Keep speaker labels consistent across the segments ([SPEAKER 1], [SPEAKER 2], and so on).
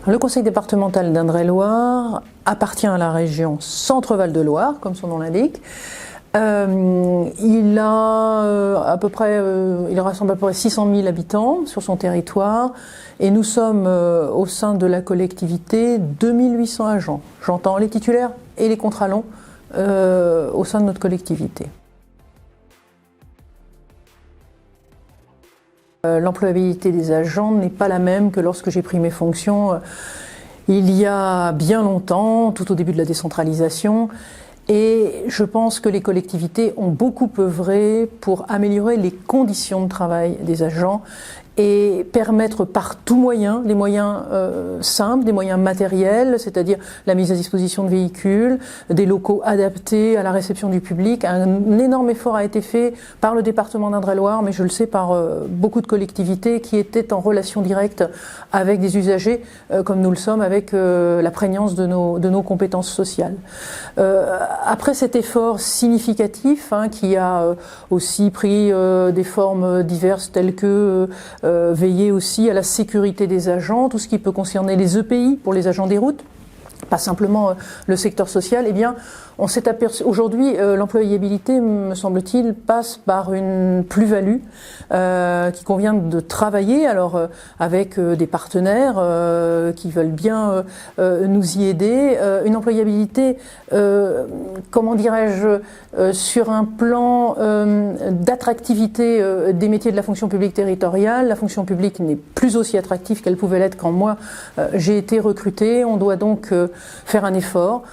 [SPEAKER 1] Le conseil départemental d'Indre-et-Loire appartient à la région Centre-Val de Loire, comme son nom l'indique. Il rassemble à peu près 600 000 habitants sur son territoire et nous sommes au sein de la collectivité 2800 agents. J'entends les titulaires et les contralons au sein de notre collectivité. L'employabilité des agents n'est pas la même que lorsque j'ai pris mes fonctions il y a bien longtemps, tout au début de la décentralisation. Et je pense que les collectivités ont beaucoup œuvré pour améliorer les conditions de travail des agents et permettre par tout moyen, des moyens simples, des moyens matériels, c'est-à-dire la mise à disposition de véhicules, des locaux adaptés à la réception du public. Un énorme effort a été fait par le département d'Indre-et-Loire, mais je le sais par beaucoup de collectivités qui étaient en relation directe avec des usagers, comme nous le sommes avec la prégnance de nos compétences sociales. Après cet effort significatif, qui a aussi pris des formes diverses telles que veiller aussi à la sécurité des agents, tout ce qui peut concerner les EPI pour les agents des routes, pas simplement le secteur social, eh bien, on s'est aperçu aujourd'hui, l'employabilité, me semble-t-il, passe par une plus-value qui convient de travailler, alors avec des partenaires qui veulent bien nous y aider, une employabilité, comment dirais-je, sur un plan d'attractivité des métiers de la fonction publique territoriale. La fonction publique n'est plus aussi attractive qu'elle pouvait l'être quand moi j'ai été recrutée. On doit donc faire un effort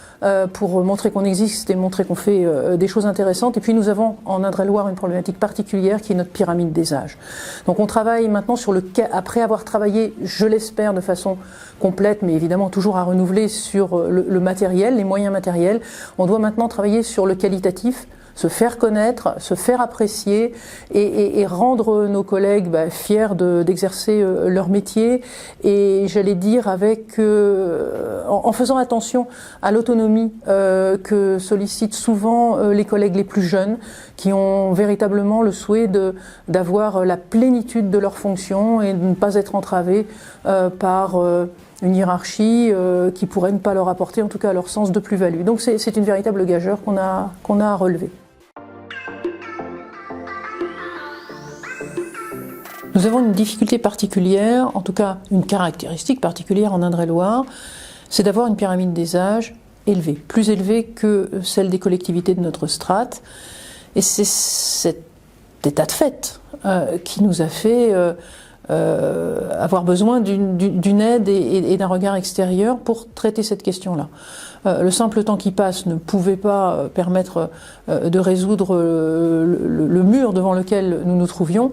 [SPEAKER 1] pour montrer qu'on existe et montrer qu'on fait des choses intéressantes. Et puis nous avons en Indre-et-Loire une problématique particulière qui est notre pyramide des âges. Donc on travaille maintenant sur après avoir travaillé, je l'espère, de façon complète, mais évidemment toujours à renouveler sur le matériel, les moyens matériels, on doit maintenant travailler sur le qualitatif, se faire connaître, se faire apprécier et rendre nos collègues fiers d'exercer leur métier et j'allais dire avec en faisant attention à l'autonomie que sollicitent souvent les collègues les plus jeunes qui ont véritablement le souhait d'avoir la plénitude de leurs fonctions et de ne pas être entravés par une hiérarchie qui pourrait ne pas leur apporter en tout cas leur sens de plus-value. Donc c'est une véritable gageure qu'on a à relever. Nous avons une difficulté particulière, en tout cas une caractéristique particulière en Indre-et-Loire, c'est d'avoir une pyramide des âges élevée, plus élevée que celle des collectivités de notre strate. Et c'est cet état de fait qui nous a fait avoir besoin d'une aide et d'un regard extérieur pour traiter cette question-là. Le simple temps qui passe ne pouvait pas permettre de résoudre le mur devant lequel nous nous trouvions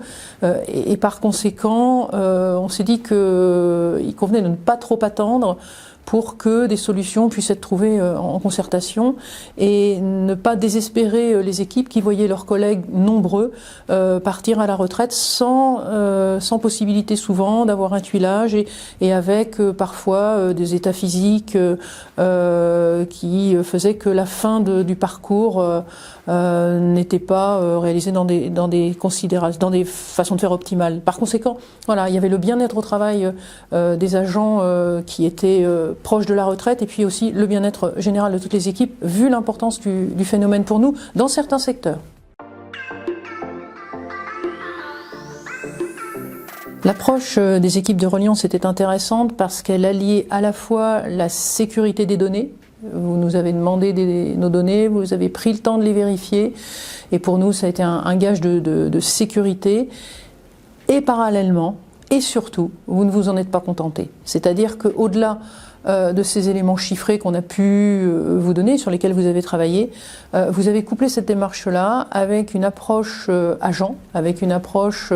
[SPEAKER 1] et par conséquent on s'est dit qu'il convenait de ne pas trop attendre pour que des solutions puissent être trouvées en concertation et ne pas désespérer les équipes qui voyaient leurs collègues nombreux partir à la retraite sans possibilité souvent d'avoir un tuilage et avec parfois des états physiques qui faisaient que la fin du parcours n'était pas réalisée dans des considérations, dans des façons de faire optimales. Par conséquent, voilà, il y avait le bien-être au travail des agents qui étaient proches de la retraite et puis aussi le bien-être général de toutes les équipes vu l'importance du phénomène pour nous dans certains secteurs. L'approche des équipes de reliance était intéressante parce qu'elle alliait à la fois la sécurité des données. Vous nous avez demandé nos données, vous avez pris le temps de les vérifier et pour nous ça a été un gage de sécurité et parallèlement et surtout vous ne vous en êtes pas contenté. C'est-à-dire qu'au-delà de ces éléments chiffrés qu'on a pu vous donner, sur lesquels vous avez travaillé, vous avez couplé cette démarche-là avec une approche agent, avec une approche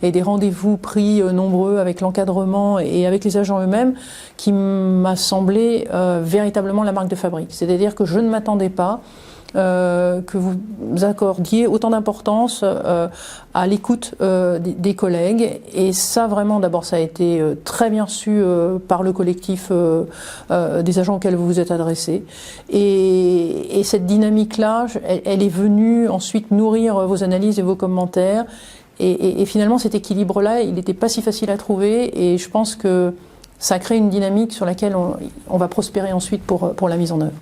[SPEAKER 1] et des rendez-vous pris nombreux avec l'encadrement et avec les agents eux-mêmes qui m'a semblé véritablement la marque de fabrique. C'est-à-dire que je ne m'attendais pas que vous accordiez autant d'importance à l'écoute des collègues et ça vraiment d'abord ça a été très bien su par le collectif des agents auxquels vous vous êtes adressés et cette dynamique-là elle est venue ensuite nourrir vos analyses et vos commentaires et finalement cet équilibre-là il n'était pas si facile à trouver et je pense que Ça crée une dynamique sur laquelle on va prospérer ensuite pour la mise en œuvre.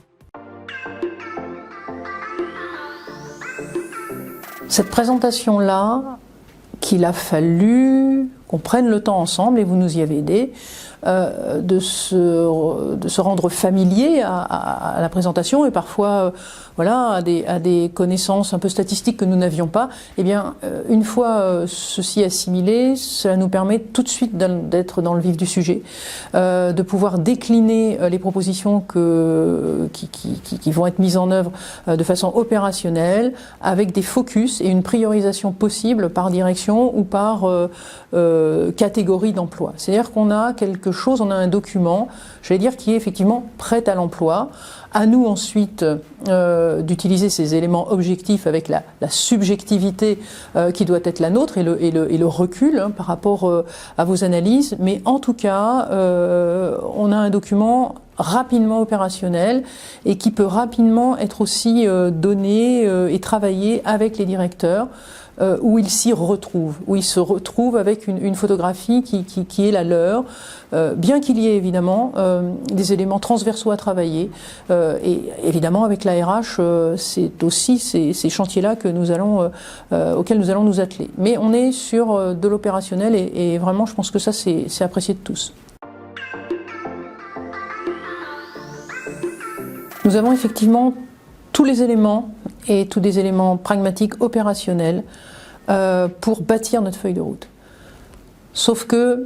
[SPEAKER 1] Cette présentation-là, qu'il a fallu qu'on prenne le temps ensemble, et vous nous y avez aidé, de se rendre familier à la présentation et parfois voilà, à des connaissances un peu statistiques que nous n'avions pas. Eh bien, une fois ceci assimilé, cela nous permet tout de suite d'être dans le vif du sujet, de pouvoir décliner les propositions qui vont être mises en œuvre de façon opérationnelle, avec des focus et une priorisation possible par direction ou par catégorie d'emploi. C'est-à-dire qu'on a quelque chose, on a un document, j'allais dire, qui est effectivement prêt à l'emploi. À nous ensuite d'utiliser ces éléments objectifs avec la subjectivité qui doit être la nôtre et le recul par rapport à vos analyses. Mais en tout cas, on a un document rapidement opérationnel et qui peut rapidement être aussi donné et travaillé avec les directeurs. Où ils s'y retrouvent, où ils se retrouvent avec une photographie qui est la leur, bien qu'il y ait évidemment des éléments transversaux à travailler, et évidemment avec la RH, c'est aussi ces chantiers-là auxquels nous allons nous atteler. Mais on est sur de l'opérationnel et vraiment je pense que ça c'est apprécié de tous. Nous avons effectivement tous les éléments et tous des éléments pragmatiques opérationnels pour bâtir notre feuille de route. Sauf que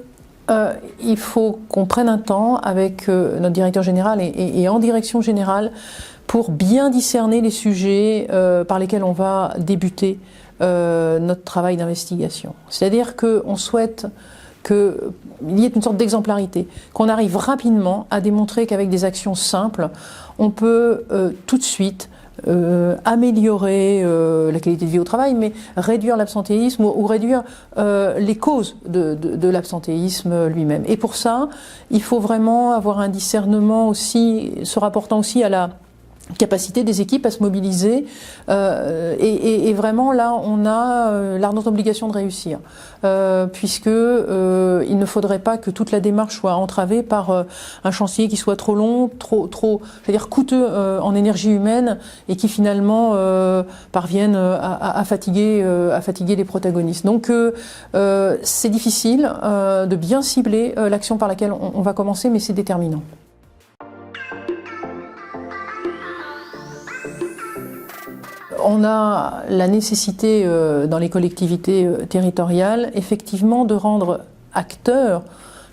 [SPEAKER 1] il faut qu'on prenne un temps avec notre directeur général et en direction générale pour bien discerner les sujets par lesquels on va débuter notre travail d'investigation. C'est-à-dire qu'on souhaite qu'il y ait une sorte d'exemplarité, qu'on arrive rapidement à démontrer qu'avec des actions simples, on peut tout de suite améliorer la qualité de vie au travail, mais réduire l'absentéisme ou réduire les causes de l'absentéisme lui-même. Et pour ça, il faut vraiment avoir un discernement aussi, se rapportant aussi à la capacité des équipes à se mobiliser et vraiment là on a l'ardente obligation de réussir puisque il ne faudrait pas que toute la démarche soit entravée par un chantier qui soit trop long, trop je veux dire coûteux en énergie humaine et qui finalement parviennent à fatiguer les protagonistes. Donc c'est difficile de bien cibler l'action par laquelle on va commencer, mais c'est déterminant. On a la nécessité dans les collectivités territoriales effectivement de rendre acteurs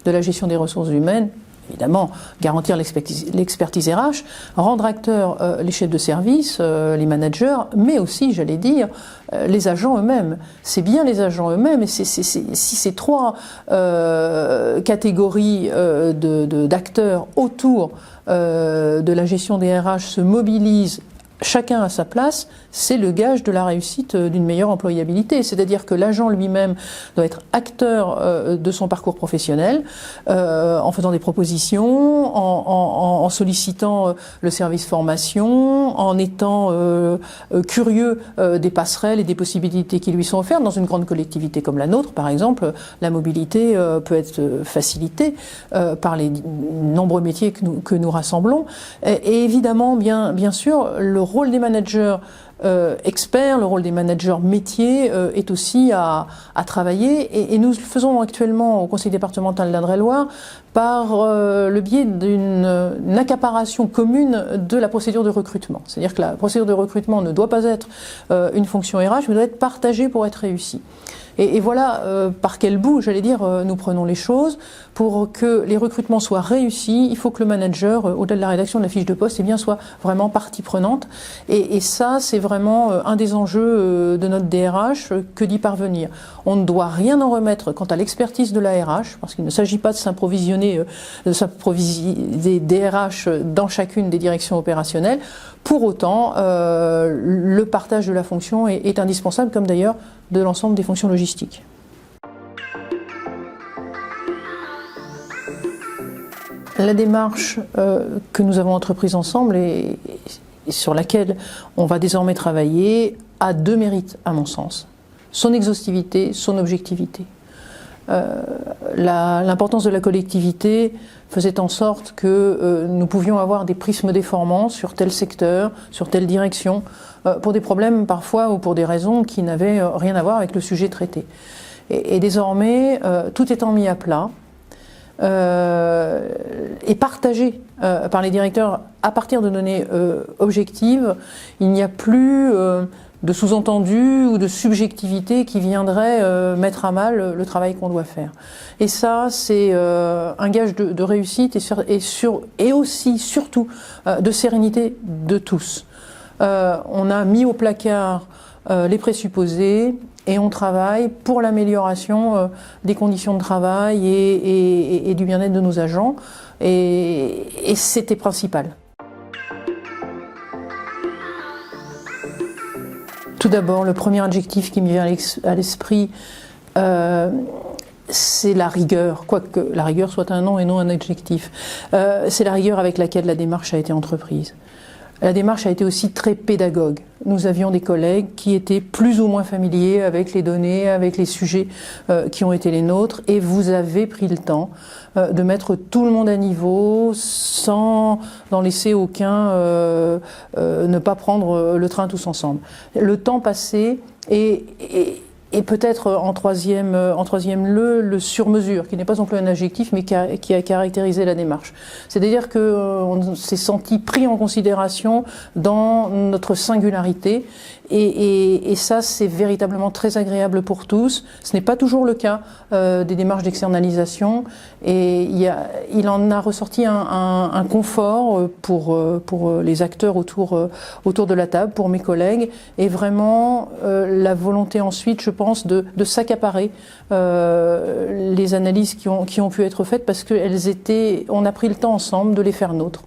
[SPEAKER 1] de la gestion des ressources humaines, évidemment garantir l'expertise RH, rendre acteurs les chefs de service, les managers, mais aussi, j'allais dire, les agents eux-mêmes. C'est bien les agents eux-mêmes, et si ces trois catégories d'acteurs autour de la gestion des RH se mobilisent chacun à sa place, c'est le gage de la réussite d'une meilleure employabilité. C'est-à-dire que l'agent lui-même doit être acteur de son parcours professionnel, en faisant des propositions, en sollicitant le service formation, en étant curieux des passerelles et des possibilités qui lui sont offertes. Dans une grande collectivité comme la nôtre, par exemple, la mobilité peut être facilitée par les nombreux métiers que nous rassemblons. Et évidemment, bien sûr, le rôle des managers experts, le rôle des managers métiers est aussi à travailler et nous le faisons actuellement au Conseil départemental d'Indre-et-Loire par le biais d'une accaparation commune de la procédure de recrutement. C'est-à-dire que la procédure de recrutement ne doit pas être une fonction RH, mais doit être partagée pour être réussie. Et voilà par quel bout, j'allais dire, nous prenons les choses. Pour que les recrutements soient réussis, il faut que le manager, au-delà de la rédaction de la fiche de poste, eh bien, soit vraiment partie prenante. Et ça, c'est vraiment un des enjeux de notre DRH, que d'y parvenir. On ne doit rien en remettre quant à l'expertise de la RH, parce qu'il ne s'agit pas de s'improviser DRH dans chacune des directions opérationnelles. Pour autant, le partage de la fonction est indispensable, comme d'ailleurs de l'ensemble des fonctions logistiques. La démarche que nous avons entreprise ensemble et sur laquelle on va désormais travailler a deux mérites, à mon sens. Son exhaustivité, son objectivité. L'importance de la collectivité faisait en sorte que nous pouvions avoir des prismes déformants sur tel secteur, sur telle direction, pour des problèmes parfois ou pour des raisons qui n'avaient rien à voir avec le sujet traité. Et désormais, tout étant mis à plat et partagé par les directeurs à partir de données objectives, il n'y a plus de sous-entendus ou de subjectivité qui viendraient mettre à mal le travail qu'on doit faire. Et ça, c'est un gage de réussite et aussi, surtout, de sérénité de tous. On a mis au placard les présupposés et on travaille pour l'amélioration des conditions de travail et du bien-être de nos agents. Et c'était principal. Tout d'abord, le premier adjectif qui me vient à l'esprit, c'est la rigueur, quoique la rigueur soit un nom et non un adjectif. C'est la rigueur avec laquelle la démarche a été entreprise. La démarche a été aussi très pédagogue. Nous avions des collègues qui étaient plus ou moins familiers avec les données, avec les sujets qui ont été les nôtres, et vous avez pris le temps de mettre tout le monde à niveau sans en laisser aucun ne pas prendre le train tous ensemble. Le temps passé et peut-être en troisième le sur-mesure, qui n'est pas non plus un adjectif, mais qui a caractérisé la démarche. C'est-à-dire qu'on s'est senti pris en considération dans notre singularité, et ça, c'est véritablement très agréable pour tous. Ce n'est pas toujours le cas des démarches d'externalisation, et il en a ressorti un confort pour les acteurs autour de la table, pour mes collègues, et vraiment la volonté ensuite, je pense, de s'accaparer les analyses qui ont pu être faites, parce qu'on a pris le temps ensemble de les faire nôtres.